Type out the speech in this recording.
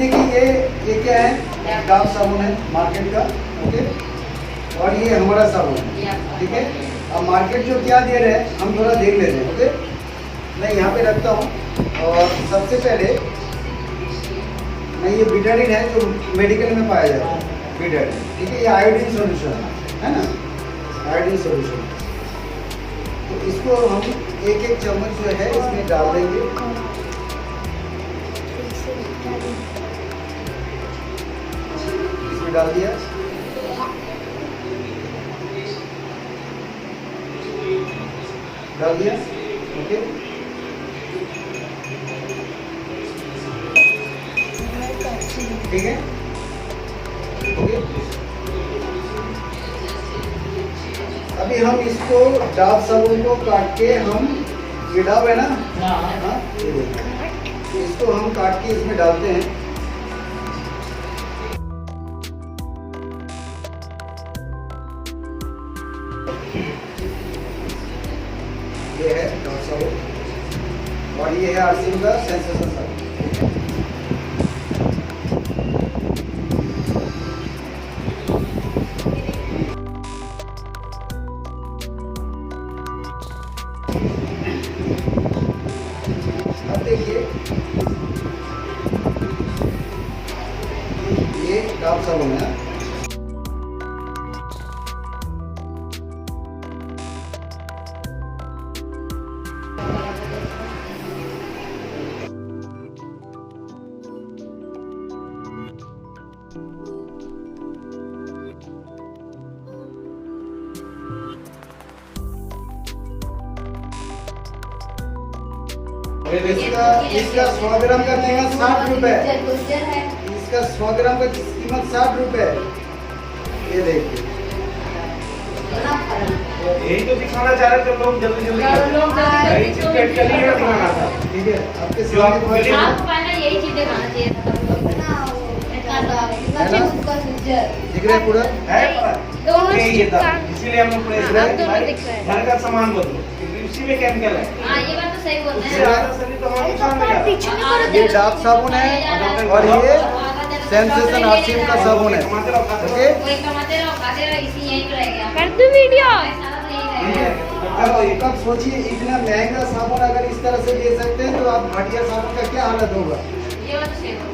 देखिए ये क्या है, डाव साबुन है मार्केट का, ओके, और ये हमारा साबुन है, ठीक है। अब मार्केट जो क्या दे रहे हैं हम थोड़ा देख लेते हैं, ओके। मैं यहाँ पे रखता हूँ और सबसे पहले मैं ये बिटाडिन है जो मेडिकल में पाया जाता है, बिटाडिन, ठीक है। ये आयोडीन सॉल्यूशन है ना, आयोडीन सॉल्यूशन। तो इसको हम एक एक चम्मच जो है इसमें डाल देंगे। इसमें डाल दिया, डाल दिया, ओके। ठीक है, ओके। अभी हम इसको डाव साबुन को काट के हम, ये डाव है ना, हाँ, ये देखिए, इसको हम काट के इसमें डालते हैं। ये है डाव साबुन और ये है आरसीएम का सेंसेशन साबुन। अब देखिए ये डाव साबुन है, इसका 100 ग्राम का कीमत 60 रुपए, इसका 100 ग्राम का कीमत 60 रुपए। ये देखिए, यही तो दिखाना चाह रहे थे लोग, जल्दी जल्दी दिखाना था, ठीक है। आपके जो आपको आपको पहले यही चीज दिखाना चाहिए था दिख रहा है पूरा, है दोनों ये था, इसीलिए हम लोग घर का सामान बदलो, इसी में केमिकल है। हाँ, ये बात तो सही बोल रहे हैं। तो हमारे नुकसान में जा रहा है। ये डाव साबुन है और ये सेंसेशन आरसीएम का साबुन है, ओके। कोई कमाते रहो, खाते रहो, इसी यहीं पे रह गया। कर दो वीडियो। अब सोचिए इतना महंगा साबुन अगर इस तरह से दे सकते हैं तो आप घटिया साबुन का क्या हालत होगा। ये बात तो सही बोल रहे हैं।